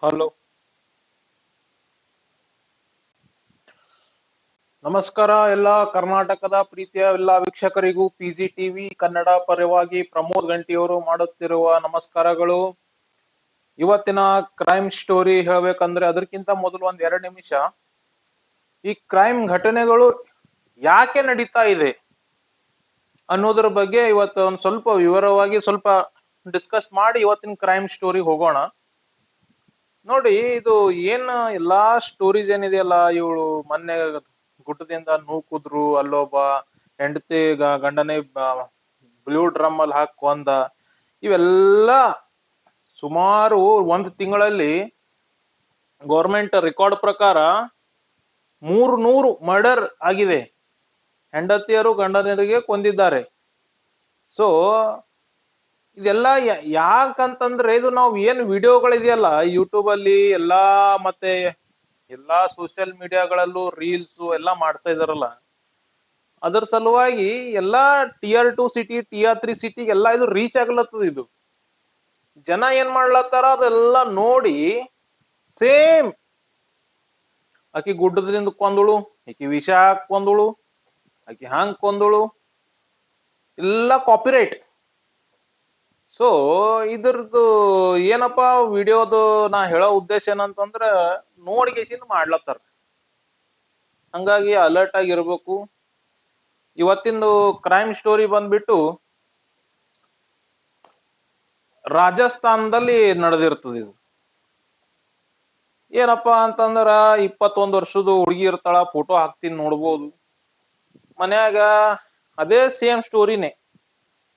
Hello, ನಮಸ್ಕಾರ ಎಲ್ಲ ಕರ್ನಾಟಕದ ಪ್ರೀತಿಯ ಎಲ್ಲ ವೀಕ್ಷಕರಿಗೂ ಪಿಜಿ ಟಿವಿ ಕನ್ನಡ ಪರವಾಗಿ ಪ್ರಮೋದ್ ಗಂಟಿಯವರು ಮಾಡುತ್ತಿರುವ ನಮಸ್ಕಾರಗಳು. ಇವತ್ತಿನ ಕ್ರೈಮ್ ಸ್ಟೋರಿ ಹೇಳ್ಬೇಕಂದ್ರೆ ಅದಕ್ಕಿಂತ ಮೊದಲು ಒಂದ್ 2 ನಿಮಿಷ ಈ ಕ್ರೈಮ್ ಘಟನೆಗಳು ಯಾಕೆ ನಡೀತಾ ಇದೆ ಅನ್ನೋದ್ರ ಬಗ್ಗೆ ಇವತ್ತು ಒಂದ್ ಸ್ವಲ್ಪ ವಿವರವಾಗಿ ಸ್ವಲ್ಪ ಡಿಸ್ಕಸ್ ಮಾಡಿ ಇವತ್ತಿನ ಕ್ರೈಮ್ ಸ್ಟೋರಿ ಹೋಗೋಣ. ನೋಡಿ, ಇದು ಏನ್ ಎಲ್ಲಾ ಸ್ಟೋರೀಸ್ ಏನಿದೆಯಲ್ಲ, ಇವಳು ಮೊನ್ನೆ ಗುಡ್ಡದಿಂದ ನೂಕುದ್ರು, ಅಲ್ಲೊಬ್ಬ ಹೆಂಡತಿ ಗಂಡನೇ ಬ್ಲೂ ಡ್ರಮ್ ಅಲ್ಲಿ ಹಾಕಿ ಕೊಂದ, ಇವೆಲ್ಲ ಸುಮಾರು 1 ತಿಂಗಳಲ್ಲಿ ಗೌರ್ಮೆಂಟ್ ರೆಕಾರ್ಡ್ ಪ್ರಕಾರ 300 ಮರ್ಡರ್ ಆಗಿದೆ. ಹೆಂಡತಿಯರು ಗಂಡನರಿಗೆ ಕೊಂದಿದ್ದಾರೆ. ಸೊ ಇದೆಲ್ಲ ಯಾಕಂತಂದ್ರೆ ಇದು ನಾವು ಏನ್ ವಿಡಿಯೋಗಳಿದೆಯಲ್ಲ ಯೂಟ್ಯೂಬ್ ಅಲ್ಲಿ ಎಲ್ಲಾ ಮತ್ತೆ ಎಲ್ಲಾ ಸೋಷಿಯಲ್ ಮೀಡಿಯಾಗಳಲ್ಲೂ ರೀಲ್ಸ್ ಎಲ್ಲಾ ಮಾಡ್ತಾ ಇದಾರಲ್ಲ, ಅದರ ಸಲುವಾಗಿ ಎಲ್ಲಾ Tier 2 ಸಿಟಿ Tier 3 ಸಿಟಿ ಎಲ್ಲಾ ಇದು ರೀಚ್ ಆಗ್ಲತ್ತದ. ಇದು ಜನ ಏನ್ ಮಾಡ್ಲತ್ತಾರ ಅದೆಲ್ಲ ನೋಡಿ ಸೇಮ್ ಆಕಿ ಗುಡ್ಡದಿಂದ ಕೊಂದಳು, ಆಕಿ ವಿಷ ಹಾಕ್ ಕೊಂದಳು, ಆಕಿ ಹಂಗ್ ಕೊಂದಳು, ಎಲ್ಲ ಕಾಪಿರೈಟ್. ಸೊ ಇದ್ರದ್ದು ಏನಪ್ಪಾ ವಿಡಿಯೋದು ನಾ ಹೇಳೋ ಉದ್ದೇಶ ಏನಂತಂದ್ರ ನೋಡ್ಗೇಸಿಂದ ಮಾಡ್ಲತ್ತಾರ. ಹಂಗಾಗಿ ಅಲರ್ಟ್ ಆಗಿರ್ಬೇಕು. ಇವತ್ತಿಂದು ಕ್ರೈಮ್ ಸ್ಟೋರಿ ಬಂದ್ಬಿಟ್ಟು ರಾಜಸ್ಥಾನದಲ್ಲಿ ನಡೆದಿರ್ತದೆ. ಇದು ಏನಪ್ಪಾ ಅಂತಂದ್ರ 21 ವರ್ಷದ ಹುಡುಗಿ ಇರ್ತಾಳ, ಫೋಟೋ ಹಾಕ್ತೀನಿ ನೋಡ್ಬೋದು. ಮನ್ಯಾಗ ಅದೇ ಸೇಮ್ ಸ್ಟೋರಿನೇ.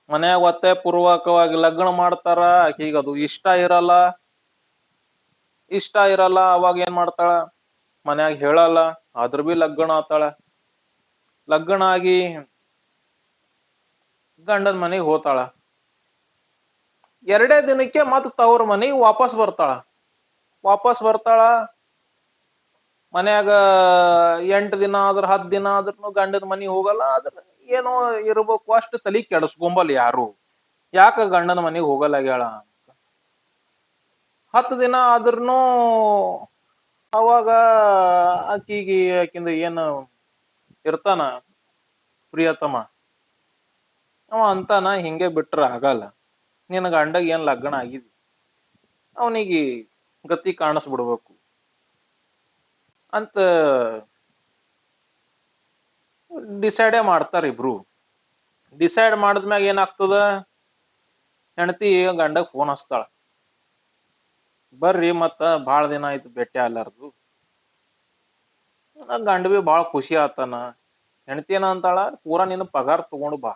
ಮನ್ಯಾಗ ಒತ್ತಾಯ ಪೂರ್ವಕವಾಗಿ ಲಗ್ನ ಮಾಡ್ತಾರ. ಆಕಿಗ ಅದು ಇಷ್ಟ ಇರಲ್ಲ. ಅವಾಗ ಏನ್ ಮಾಡ್ತಾಳ, ಮನ್ಯಾಗ ಹೇಳಲ್ಲ, ಆದ್ರ ಬಿ ಲಗ್ನ ಆತಾಳ. ಲಗ್ನ ಆಗಿ ಗಂಡನ ಮನೆಗೆ ಹೋತಾಳ. 2 ದಿನಕ್ಕೆ ಮತ್ ತವ್ರ ಮನೆಗೆ ವಾಪಸ್ ಬರ್ತಾಳ. ಮನ್ಯಾಗ 8 ದಿನ ಆದ್ರ 10 ದಿನ ಆದ್ರೂ ಗಂಡನ ಮನೆಗೆ ಹೋಗಲ್ಲ. ಆದ್ರ ಏನೋ ಇರ್ಬೇಕು, ಅಷ್ಟು ತಲಿ ಕೆಡಸ್ಕೊಂಬಲ್ ಯಾರು, ಯಾಕ ಗಂಡನ ಮನೆಗೆ ಹೋಗಲ್ಲಾಗ್ಯಾಳ. 10 ದಿನ ಆದ್ರೂ ಅವಾಗ ಆಕಿಂದ ಏನು ಇರ್ತಾನ ಪ್ರಿಯತಮ, ಅವ ಅಂತಾನ, ಹಿಂಗೆ ಬಿಟ್ರ ಆಗಲ್ಲ, ನಿನ್ ಗಂಡಗ್ ಏನ್ ಲಗ್ನ ಆಗಿದೆ, ಅವನಿಗೆ ಗತಿ ಕಾಣಿಸ್ಬಿಡ್ಬೇಕು ಅಂತ ಡಿಸೈಡೇ ಮಾಡ್ತಾರ ಇಬ್ರು. ಡಿಸೈಡ್ ಮಾಡಿದ್ಮ್ಯಾಗ ಏನಾಗ್ತದ, ಹೆಂಡತಿ ಗಂಡಗ್ ಫೋನ್ ಹಚ್ತಾಳ, ಬರ್ರಿ ಮತ್ತ ಬಾಳ ದಿನ ಆಯ್ತು ಭೇಟಿ ಆಗ್ಲಾರ್ದು. ಗಂಡ ಬಿ ಬಾಳ ಖುಷಿ ಆತಾನ. ಹೆಂಡತಿ ಏನ ಅಂತಾಳ, ಪೂರಾ ನಿನ್ನ ಪಗಾರ ತಗೊಂಡು ಬಾ.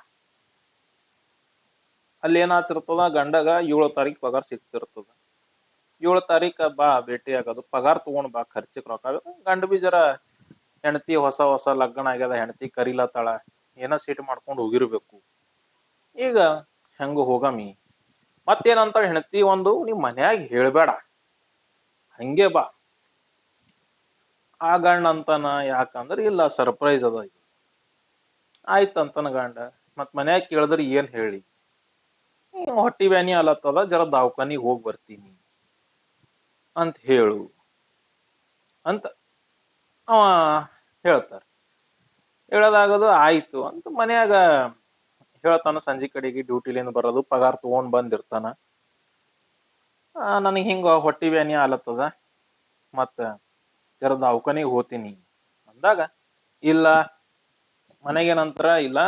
ಅಲ್ಲಿ ಏನಾತಿರ್ತದ, ಗಂಡಗ 7 ತಾರೀಕು ಪಗಾರ ಸಿಗ್ತಿರ್ತದ. 7 ತಾರೀಕ ಬಾ ಭೇಟಿ ಆಗೋದು, ಪಗಾರ ತಗೊಂಡ್ ಬಾ, ಖರ್ಚಿಗೆ ರೊಕ್ಕ. ಗಂಡ ಬಿ ಜರ ಹೆಂಡತಿ ಹೊಸ ಲಗ್ನ ಆಗ್ಯದ, ಹೆಂಡತಿ ಕರಿಲತ್ತಾಳ, ಏನ ಸೀಟ್ ಮಾಡ್ಕೊಂಡು ಹೋಗಿರ್ಬೇಕು. ಈಗ ಹೆಂಗ ಹೋಗಮಿ, ಮತ್ತೇನಂತಾಳ ಹೆಂಡತಿ, ಒಂದು ನಿಮ್ ಮನ್ಯಾಗ ಹೇಳ್ಬೇಡ, ಹಂಗೆ ಬಾ. ಆ ಗಂಡ ಅಂತಾನ, ಯಾಕಂದ್ರ ಇಲ್ಲ ಸರ್ಪ್ರೈಸ್ ಅದ. ಆಯ್ತಂತನ ಗಂಡ. ಮತ್ ಮನ್ಯಾಗ ಕೇಳಿದ್ರ ಏನ್ ಹೇಳಿ, ಹೊಟ್ಟಿ ಬ್ಯಾನಿ ಅಲತ್ತದ, ಜರ ದವಾಖಾನಿಗೆ ಹೋಗಿ ಬರ್ತೀನಿ ಅಂತ ಹೇಳು ಅಂತ ಅವ ಹೇಳ್ತಾರ. ಹೇಳೋದಾಗದು ಆಯ್ತು ಅಂತ ಮನ್ಯಾಗ ಹೇಳ್ತಾನ. ಸಂಜೆ ಕಡೆಗೆ ಡ್ಯೂಟಿಲಿಂದ ಬರೋದು, ಪಗಾರ ತಗೊಂಡ್ ಬಂದಿರ್ತಾನ. ನನಗ್ ಹಿಂಗ ಹೊಟ್ಟಿ ಬ್ಯಾನಿ ಆಲತ್ತದ, ಮತ್ತ ಜರ ದವಾಖಾನಿಗೆ ಹೋತೀನಿ ಅಂದಾಗ, ಇಲ್ಲ ಮನೆಗೇನಂತರ, ಇಲ್ಲ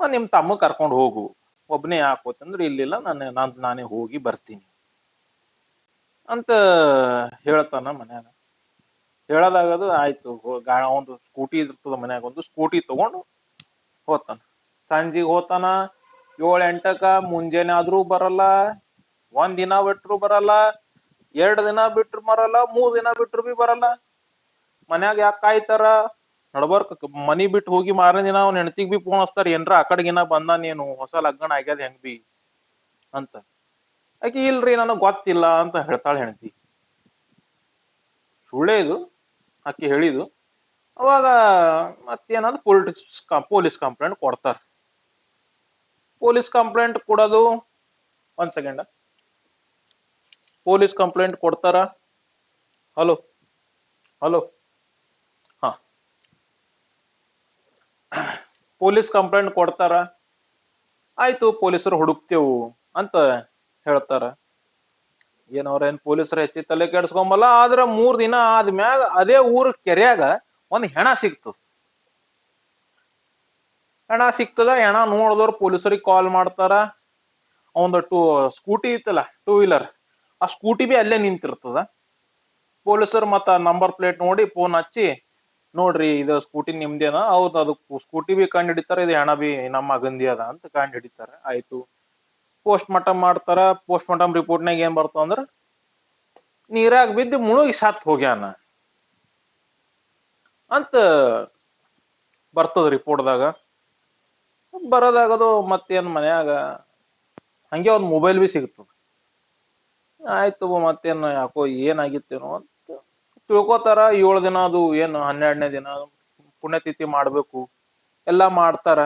ನಿಮ್ ತಮ್ಮ ಕರ್ಕೊಂಡು ಹೋಗು, ಒಬ್ನೇ ಯಾಕೆ ಹೋತಂದ್ರ, ಇಲ್ಲಿಲ್ಲ ನಾನೇ ಹೋಗಿ ಬರ್ತೀನಿ ಅಂತ ಹೇಳ್ತಾನ ಮನ್ಯಾಗ. ಹೇಳೋದಾಗದು ಆಯ್ತು. ಒಂದು ಸ್ಕೂಟಿ ಇರ್ತದ ಮನ್ಯಾಗ, ಒಂದು ಸ್ಕೂಟಿ ತಗೊಂಡು ಹೋತಾನ. ಸಂಜಿಗೆ ಹೋತಾನ 7-8ಕ. ಮುಂಜಾನೆ ಆದ್ರೂ ಬರಲ್ಲ, 1 ದಿನ ಬಿಟ್ರು ಬರಲ್ಲ, 2 ದಿನ ಬಿಟ್ರು ಬರಲ್ಲ, 3 ದಿನ ಬಿಟ್ರು ಬಿ ಬರಲ್ಲ. ಮನ್ಯಾಗ ಯಾಕೆ ಕಾಯ್ತಾರ, ನಡ್ಬರ್ಕ ಮನಿ ಬಿಟ್ಟು ಹೋಗಿ ಮಾರನೇ ದಿನ ಅವ್ನ ಹೆಂಡತಿಗ್ ಬಿ ಫೋನ್ ಹಚ್ತಾರ, ಏನ್ರ ಆ ಕಡೆಗಿನ ಬಂದಾನೇನು, ಹೊಸ ಲಗ್ನ ಆಗ್ಯದ ಹೆಂಗ್ ಬಿ ಅಂತ. ಆಕಿ ಇಲ್ರಿ ನನಗ್ ಗೊತ್ತಿಲ್ಲ ಅಂತ ಹೇಳ್ತಾಳ ಹೆಂಡತಿ. ಸುಳ್ಳೇ ಇದು ಆಕಿ ಹೇಳಿದು. ಅವಾಗ ಮತ್ತೇನಂದ್ ಪೊಲೀಸ್ ಕಂಪ್ಲೇಂಟ್ ಕೊಡ್ತಾರ. ಪೊಲೀಸ್ ಕಂಪ್ಲೇಂಟ್ ಕೊಡೋದು, 1 ಸೆಕೆಂಡ್, ಪೊಲೀಸ್ ಕಂಪ್ಲೇಂಟ್ ಕೊಡ್ತಾರ. Hello hello. ಹಾ, ಪೊಲೀಸ್ ಕಂಪ್ಲೇಂಟ್ ಕೊಡ್ತಾರ, ಆಯ್ತು ಪೊಲೀಸರು ಹುಡುಕ್ತೇವು ಅಂತ ಹೇಳ್ತಾರ. ಏನ್ ಪೊಲೀಸರು ಹೆಚ್ಚಿ ತಲೆ ಕೆಡ್ಸ್ಕೊಂಬಲ್ಲ. ಆದ್ರ 3 ದಿನ ಆದ್ಮ್ಯಾಗ ಅದೇ ಊರ್ ಕೆರ್ಯಾಗ ಒಂದ್ ಹೆಣ ಸಿಗ್ತದ. ಹೆಣ ನೋಡಿದವ್ರು ಪೊಲೀಸರಿಗೆ ಕಾಲ್ ಮಾಡ್ತಾರ. ಅವಂದು ಸ್ಕೂಟಿ ಇತ್ತಲ್ಲ, 2 ವೀಲರ್, ಆ ಸ್ಕೂಟಿ ಬಿ ಅಲ್ಲೇ ನಿಂತಿರ್ತದ. ಪೊಲೀಸರು ಮತ್ತ ನಂಬರ್ ಪ್ಲೇಟ್ ನೋಡಿ ಫೋನ್ ಹಚ್ಚಿ, ನೋಡ್ರಿ ಇದು ಸ್ಕೂಟಿ ನಿಮ್ದೇನ? ಹೌದು, ಅದು ಸ್ಕೂಟಿ ಬಿ ಕಂಡು ಹಿಡಿತಾರ, ಇದು ಹೆಣ ಬಿ ನಮ್ಮ ಮಗಂದಿ ಅದ ಅಂತ ಕಂಡು ಹಿಡಿತಾರ. ಆಯ್ತು, ಪೋಸ್ಟ್ ಮಾರ್ಟಮ್ ಮಾಡ್ತಾರ. ಪೋಸ್ಟ್ ಮಾರ್ಟಮ್ ರಿಪೋರ್ಟ್ನಾಗ ಏನ್ ಬರ್ತಾವ ಅಂದ್ರ, ನೀರಾಗ ಬಿದ್ದು ಮುಳುಗಿ ಸತ್ ಹೋಗ್ಯಾನ ಅಂತ ಬರ್ತದ ರಿಪೋರ್ಟ್ದಾಗ. ಬರೋದಾಗದು ಮತ್ತೇನ್ ಮನ್ಯಾಗ ಹಂಗೆ ಒಂದ್ ಮೊಬೈಲ್ ಬಿ ಸಿಗ್ತದ. ಆಯ್ತು, ಮತ್ತೇನ್ ಯಾಕೋ ಏನಾಗಿತ್ತೇನೋ ಅಂತ ತಿಳ್ಕೊತಾರ. 7 ದಿನ ಅದು ಏನು 12ನೇ ದಿನ ಪುಣ್ಯತಿಥಿ ಮಾಡ್ಬೇಕು, ಎಲ್ಲಾ ಮಾಡ್ತಾರ.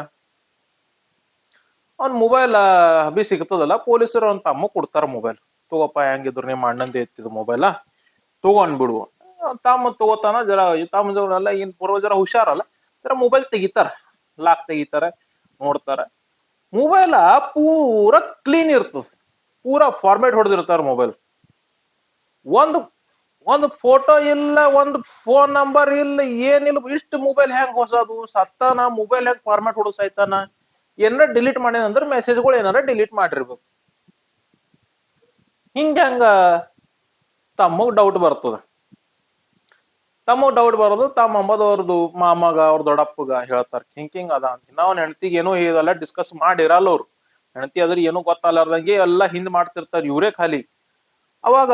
ಅವ್ನ್ ಮೊಬೈಲ್ ಬಿ ಸಿಗ್ತದಲ್ಲ, ಪೊಲೀಸರು ಅವ್ನ ತಮ್ಮ ಕೊಡ್ತಾರ ಮೊಬೈಲ್. ತಗೋಪ್ಪ, ಹೆಂಗಿದ್ರು ನಿಮ್ಮ ಅಣ್ಣಂದೇ ಇತ್ತಿದ್ ಮೊಬೈಲ, ತಗೊಂಡ್ಬಿಡು. ತಮ್ಮ ತಗೋತಾನ. ತಮ್ಮ ಏನ್ ಪೂರ್ವ ಜರ ಹುಷಾರಲ್ಲ, ಜರ ಮೊಬೈಲ್ ತೆಗಿತಾರ, ಲಾಕ್ ತೆಗಿತಾರ, ನೋಡ್ತಾರ. ಮೊಬೈಲ್ ಪೂರಾ ಕ್ಲೀನ್ ಇರ್ತದ, ಪೂರಾ ಫಾರ್ಮೇಟ್ ಹೊಡೆದಿರ್ತಾರ ಮೊಬೈಲ್. ಒಂದು ಒಂದು ಫೋಟೋ ಇಲ್ಲ, ಒಂದು ಫೋನ್ ನಂಬರ್ ಇಲ್ಲ, ಏನಿಲ್ಲ. ಇಷ್ಟು ಮೊಬೈಲ್ ಹೆಂಗ್ ಹೊಸದು? ಸತ್ತಾನ, ಮೊಬೈಲ್ ಹೆಂಗ್ ಫಾರ್ಮ್ಯಾಟ್ ಹೊಡಸಾಯ್ತಾನ? ಏನಾರ ಡಿಲೀಟ್ ಮಾಡ್ಯಾನ ಅಂದ್ರೆ ಮೆಸೇಜ್ಗಳು ಏನಾರ ಡಿಲೀಟ್ ಮಾಡಿರ್ಬೇಕು. ಹಿಂಗ ತಮ್ಮಗ್ ಡೌಟ್ ಬರ್ತದ. ಬರೋದು ತಮ್ಮ ಅಂಬದವ್ರದು ಮಾಮಗ, ಅವ್ರ ದೊಡ್ಡಪ್ಪಗ ಹೇಳ್ತಾರ, ಹಿಂಗ್ ಅದ ಅಂತ. ನಾವ್ ಹೆಂಡತಿಗೆ ಏನೋ ಇದೆಲ್ಲ ಡಿಸ್ಕಸ್ ಮಾಡಿರಲ್ಲ ಅವ್ರು. ಹೆಂಡತಿ ಅದ್ರ ಏನೋ ಗೊತ್ತಲ್ಲಾರ್ದಂಗೆ ಎಲ್ಲಾ ಹಿಂದ್ ಮಾಡ್ತಿರ್ತಾರ ಇವ್ರೇ ಖಾಲಿ. ಅವಾಗ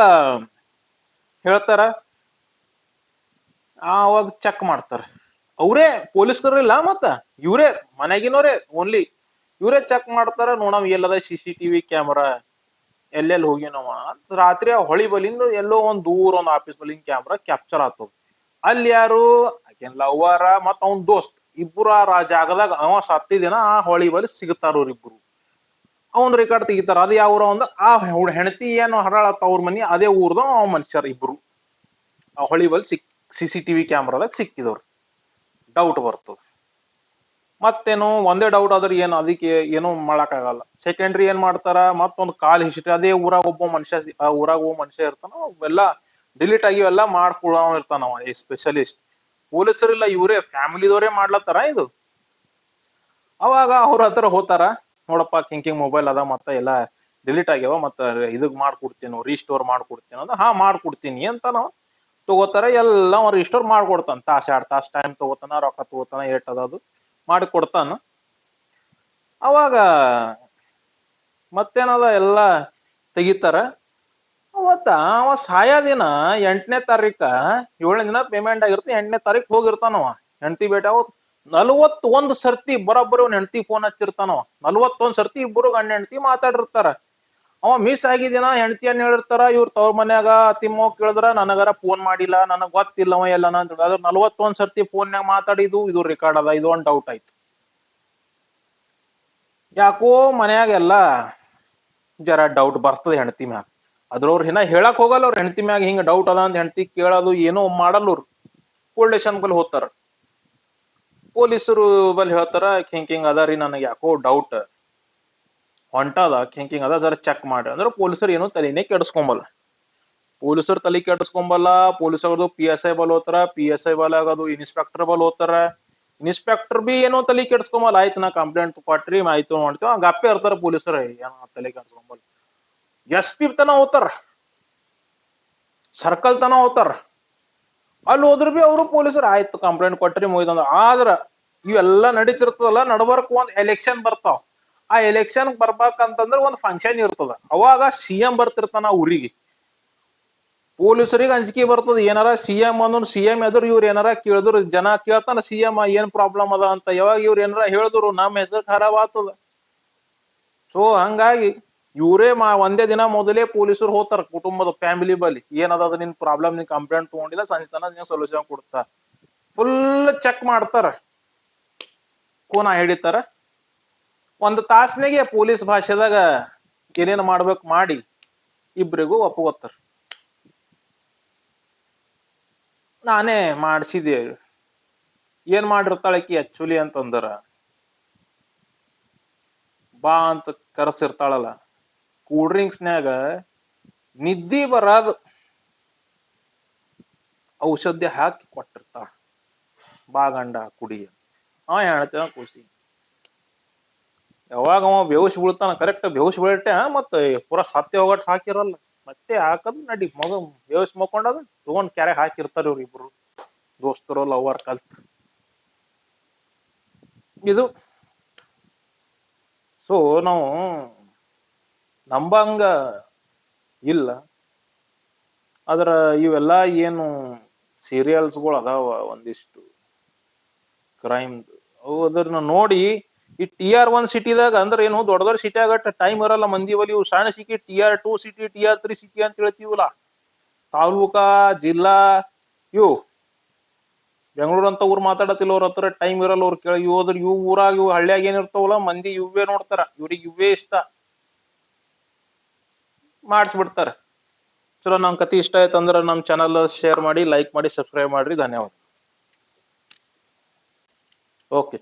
ಹೇಳ್ತಾರ, ಅವಾಗ ಚೆಕ್ ಮಾಡ್ತಾರ. ಅವ್ರೇ ಪೊಲೀಸ್ಕರಿಲ್ಲ, ಮತ್ತ ಇವ್ರೇ ಮನೆಗಿನವ್ರೆ ಓನ್ಲಿ ಇವ್ರೇ ಚೆಕ್ ಮಾಡ್ತಾರ. ನೋಡವ್ ಎಲ್ಲದ CCTV ಕ್ಯಾಮ್ರಾ, ಎಲ್ಲೆಲ್ಲಿ ಹೋಗಿನವ ಅಂತ. ರಾತ್ರಿ ಆ ಹೊಳಿ ಬಲಿಂದ ಎಲ್ಲೋ ಒಂದ್ ದೂರ ಒಂದ್ ಆಫೀಸ್ ಬಲಿಂದ ಕ್ಯಾಮ್ರಾ ಕ್ಯಾಪ್ಚರ್ ಆಗ್ತದ. ಅಲ್ಲಿ ಯಾರು ಆಕೆನ್ ಲವ್ವರ ಮತ್ತ ಅವನ್ ದೋಸ್ತ್ ಇಬ್ರು ಆ ಜಾಗದಾಗ ಅವ ಸತ್ತಿದಿನ ಆ ಹೊಳಿ ಬಲಿ ಸಿಗ್ತಾರ. ಅವ್ರಿಬ್ರು ಅವನ್ ರೆಕಾರ್ಡ್ ತೆಗಿತಾರ. ಅದ ಯಾವ ಅಂದ್ರ ಆ ಹೆಂಡತಿ ಏನು ಹರಾಳತ್ತ ಅವ್ರ ಮನಿ ಅದೇ ಊರ್ದ ಅವ್ ಮನುಷ್ಯರ ಇಬ್ರು ಆ ಹೊಳಿ ಬಲ್ CCTV ಕ್ಯಾಮ್ರಾದಾಗ ಸಿಕ್ಕಿದವ್ರು. ಡೌಟ್ ಬರ್ತದ. ಮತ್ತೇನು ಒಂದೇ ಡೌಟ್ ಆದ್ರೆ ಏನು ಅದಕ್ಕೆ ಏನು ಮಾಡಕ್ ಆಗಲ್ಲ. ಸೆಕೆಂಡ್ರಿ ಏನ್ ಮಾಡ್ತಾರ, ಮತ್ತೊಂದು ಕಾಲ್ ಹಿಸ್ಟ್ರಿ, ಅದೇ ಊರಾಗ ಒಬ್ಬ ಮನುಷ್ಯ, ಆ ಊರಾಗ ಒಬ್ಬ ಮನುಷ್ಯ ಇರ್ತಾನ, ಅವೆಲ್ಲ ಡಿಲೀಟ್ ಆಗಿ ಎಲ್ಲ ಮಾಡ್ಕೊಳ ಇರ್ತಾನ ಅವ ಸ್ಪೆಷಲಿಸ್ಟ್. ಪೊಲೀಸರಿಲ್ಲ, ಇವರೇ ಫ್ಯಾಮಿಲಿದವರೇ ಮಾಡ್ಲತ್ತಾರ ಇದು. ಅವಾಗ ಅವ್ರ ಹತ್ರ ಹೋತಾರ, ನೋಡಪ್ಪ ಕಿಂಕಿಂಗ್ ಮೊಬೈಲ್ ಅದ, ಮತ್ತ ಎಲ್ಲ ಡಿಲೀಟ್ ಆಗ್ಯಾವ, ಮತ್ತ ಇದಕ್ ಮಾಡ್ಕೊಡ್ತೀನಿ, ರೀಸ್ಟೋರ್ ಮಾಡ್ಕೊಡ್ತೀನಿ ಅಂದ. ಹಾ, ಮಾಡ್ಕೊಡ್ತೀನಿ ಅಂತ ನಾವು ತಗೋತಾರ. ಎಲ್ಲ ರಿಸ್ಟೋರ್ ಮಾಡ್ಕೊಡ್ತಾನ. 1-2 ತಾಸು ಟೈಮ್ ತಗೋತಾನ, ರೊಕ್ಕ ತಗೋತಾನ, ಏಟ್ ಅದದು ಮಾಡಿ ಕೊಡ್ತಾನ. ಅವಾಗ ಮತ್ತೇನದ ಎಲ್ಲ ತೆಗಿತಾರ. ಅವತ್ತ ಅವ ಸಾಯ ದಿನ 8ನೇ ತಾರೀಕ, 7ನೇ ದಿನ ಪೇಮೆಂಟ್ ಆಗಿರುತ್ತೆ. 8ನೇ ತಾರೀಕು ಹೋಗಿರ್ತಾನವ ಹೆಂಡತಿ ಭೇಟಿ. 41 ಸರ್ತಿ ಬರೋಬ್ಬರಿ ಅವ್ನ ಹೆಂಡತಿ ಫೋನ್ ಹಚ್ಚಿರ್ತಾನವ. 41 ಸರ್ತಿ ಇಬ್ಬರು ಗಂಡ ಹೆಂಡತಿ ಮಾತಾಡಿರ್ತಾರ. ಅವ ಮಿಸ್ ಆಗಿದಿನ ಹೆಂಡತಿ ಏನ್ ಹೇಳಿರ್ತಾರ, ಇವ್ರ ತವ್ರ ಮನ್ಯಾಗ ತಿಮ್ಮೋ ಕೇಳಿದ್ರ ನನಗರ ಫೋನ್ ಮಾಡಿಲ್ಲ, ನನಗ್ ಗೊತ್ತಿಲ್ಲವ ಎಲ್ಲನ ಅಂತ. ಅದ್ರ 41 ಸರ್ತಿ ಫೋನ್ಯಾಗ ಮಾತಾಡಿದು ಇದು ರೆಕಾರ್ಡ್ ಅದ. ಇದು ಒಂದ್ ಡೌಟ್ ಆಯ್ತು. ಯಾಕೋ ಮನ್ಯಾಗೆಲ್ಲ ಜರ ಡೌಟ್ ಬರ್ತದೆ ಹೆಂಡತಿ ಮ್ಯಾಗ. ಅದ್ರವ್ರು ಇನ್ನ ಹೇಳಕ್ ಹೋಗಲ್ಲ. ಅವ್ರ ಹೆಂಡತಿ ಮ್ಯಾಗ ಹಿಂಗ ಡೌಟ್ ಅದ ಅಂತ ಹೆಂಡತಿ ಕೇಳೋದು ಏನೋ ಮಾಡಲ್ಲ. ಅವ್ರು ಪೊಲೀಸ್ ಸ್ಟೇಷನ್ ಬಲ್ಲಿ ಹೋಗ್ತಾರ. ಪೊಲೀಸರು ಬಲ್ಲಿ ಹೇಳ್ತಾರ, ಹಿಂಕಿಂಗ್ ಅದ ರೀ, ನನಗೆ ಯಾಕೋ ಡೌಟ್ ಹೊಂಟದ, ಹಿಂಕಿಂಗ್ ಅದ, ಜರ ಚೆಕ್ ಮಾಡಿ ಅಂದ್ರೆ ಪೊಲೀಸರು ಏನೋ ತಲೆನೇ ಕೆಡಿಸ್ಕೊಂಬಲ್ಲ. ಪೊಲೀಸರು ತಲೆ ಕೆಡಿಸ್ಕೊಂಬಲ್ಲ. ಪೊಲೀಸರು PSI ಬಲ್ ಹೋತಾರ. PSI ಬಲ್ ಆಗದು ಇನ್ಸ್ಪೆಕ್ಟರ್ ಬಲ್ ಹೋತಾರ. ಇನ್ಸ್ಪೆಕ್ಟರ್ ಬಿ ಏನೋ ತಲೆ ಕೆಡಿಸ್ಕೊಂಬಲ್ಲ. ಆಯ್ತು, ನಾ ಕಂಪ್ಲೇಂಟ್ ಕೊಟ್ರಿ, ಆಯ್ತು ಮಾಡ್ತೇವ, ಗಪ್ಪೆ ಇರ್ತಾರ ಪೊಲೀಸರು. ಏನೋ ತಲೆ ಕೆಡಿಸ್ಕೊಂಬಲ್ಲ. SP ತನ ಹೋತಾರ, ಸರ್ಕಲ್ ತನ ಹೋತಾರ. ಅಲ್ಲಿ ಹೋದ್ರ ಬಿ ಅವರು ಪೊಲೀಸರು ಆಯ್ತು ಕಂಪ್ಲೇಂಟ್ ಕೊಟ್ರಿ ಮುಗಿದಂದ. ಆದ್ರ ಇವೆಲ್ಲಾ ನಡೀತಿರ್ತದಲ್ಲ, ನಡ್ಬರ್ಕ್ ಒಂದ್ ಎಲೆಕ್ಷನ್ ಬರ್ತಾವ. ಆ ಎಲೆಕ್ಷನ್ ಬರ್ಬೇಕಂತಂದ್ರ ಒಂದ್ ಫಂಕ್ಷನ್ ಇರ್ತದ. ಅವಾಗ CM ಬರ್ತಿರ್ತಾನ ಊರಿಗೆ. ಪೊಲೀಸರಿಗೆ ಅಂಜಿಕೆ ಬರ್ತದ, ಏನಾರ CM ಅನ್ನೋನ್ CM ಎದುರು ಇವ್ರು ಏನಾರ ಕೇಳಿದ್ರು, ಜನ ಕೇಳ್ತಾನ CM ಏನ್ ಪ್ರಾಬ್ಲಮ್ ಅದ ಅಂತ. ಯಾವಾಗ ಇವ್ರು ಏನಾರ ಹೇಳಿದ್ರು ನಮ್ ಹೆಸರು ಖರಾಬ್ ಆಗ್ತದ. ಸೊ ಹಂಗಾಗಿ ಇವರೇ ಒಂದೇ ದಿನ ಮೊದಲೇ ಪೊಲೀಸರು ಹೋಗ್ತಾರ ಕುಟುಂಬದ ಫ್ಯಾಮಿಲಿ ಬಳಿ. ಏನದ ನಿನ್ ಪ್ರಾಬ್ಲಮ್, ನಿನ್ ಕಂಪ್ಲೇಂಟ್ ತಗೊಂಡಿಲ್ಲ, ಸಂಜೆತನ ಸೊಲ್ಯೂಷನ್ ಕೊಡ್ತಾರ. ಫುಲ್ ಚೆಕ್ ಮಾಡ್ತಾರ, ಕೋನ ಹಿಡಿತಾರ. 1 ತಾಸ್ನಾಗೆ ಪೊಲೀಸ್ ಭಾಷೆದಾಗ ಏನೇನ್ ಮಾಡ್ಬೇಕು ಮಾಡಿ ಇಬ್ರಿಗೂ ಒಪ್ಪಗೊತ್ತಾರ. ನಾನೇ ಮಾಡಿಸಿದೆ. ಏನ್ ಮಾಡಿರ್ತಾಳಕಿ ಆಕ್ಚುಲಿ ಅಂತಂದ್ರ, ಬಾ ಅಂತ ಕರೆಸಿರ್ತಾಳಲ್ಲ, ಕೂಲ್ ಡ್ರಿಂಕ್ಸ್ನ್ಯಾಗ ನಿದ್ದಿ ಬರಾದ ಔಷಧಿ ಹಾಕಿ ಕೊಟ್ಟಿರ್ತಾಳ. ಬಾ ಗಂಡ ಕುಡಿ. ಹೇಳ್ತೇವ ಖುಷಿ. ಯಾವಾಗ ಅವ ಬೇವುಸ್ ಬೀಳ್ತಾನ, ಕರೆಕ್ಟ್ ಬೇವುಸ್ ಬೀಳ್ತೆ ಮತ್ತೆ ಪೂರಾ ಸತ್ಯ ಹೋಗಟ್ ಹಾಕಿರಲ್ಲ, ಮತ್ತೆ ಹಾಕದ್ ನಡಿ ಮಗ ಬೇವುಸ್ ಮಕ್ಕೊಂಡದ ತಗೊಂಡ್ ಕ್ಯಾರೆ ಹಾಕಿರ್ತಾರ ಇವ್ರಿಬ್ರು ದೋಸ್ತರು ಲವರ್ ಕಲ್ತ್. ಇದು ಸೊ ನಾವು ನಂಬಂಗ ಇಲ್ಲ. ಆದ್ರ ಇವೆಲ್ಲ ಏನು ಸೀರಿಯಲ್ಸ್ಗಳು ಅದಾವ ಒಂದಿಷ್ಟು ಕ್ರೈಮ್, ಅವು ಅದನ್ನ ನೋಡಿ ಈ TR1 ಸಿಟಿದಾಗ ಅಂದ್ರೆ ಏನು, ದೊಡ್ಡ ದೊಡ್ಡ ಸಿಟಿ ಆಗಟ್ಟ ಟೈಮ್ ಇರಲ್ಲ ಮಂದಿ ಬಲಿ. ಇವು ಸಣ್ಣ city TR2 city TR3 city ಅಂತ ಹೇಳ್ತೀವಲ್ಲ, ತಾಲೂಕಾ ಜಿಲ್ಲಾ, ಇವು ಬೆಂಗಳೂರು ಅಂತ ಊರ್ ಮಾತಾಡತಿಲ್ಲ, ಅವ್ರ ಹತ್ರ ಟೈಮ್ ಇರಲ್ಲ. ಅವ್ರು ಕೇಳಿ ಹೋದ್ರ ಇವು ಊರಾಗ ಇವು ಹಳ್ಳಿಯಾಗ ಏನಿರ್ತಾವಲ್ಲ, ಮಂದಿ ಇವೇ ನೋಡ್ತಾರ, ಇವ್ರಿಗೆ ಇವೇ ಇಷ್ಟ, ಮಾಡಿಸ್ಬಿಡ್ತಾರ. ಚಲೋ, ನಮ್ ಕತಿ ಇಷ್ಟ ಆಯ್ತು ಅಂದ್ರೆ ನಮ್ ಚಾನಲ್ ಶೇರ್ ಮಾಡಿ, ಲೈಕ್ ಮಾಡಿ, ಸಬ್ಸ್ಕ್ರೈಬ್ ಮಾಡ್ರಿ. ಧನ್ಯವಾದ. ಓಕೆ.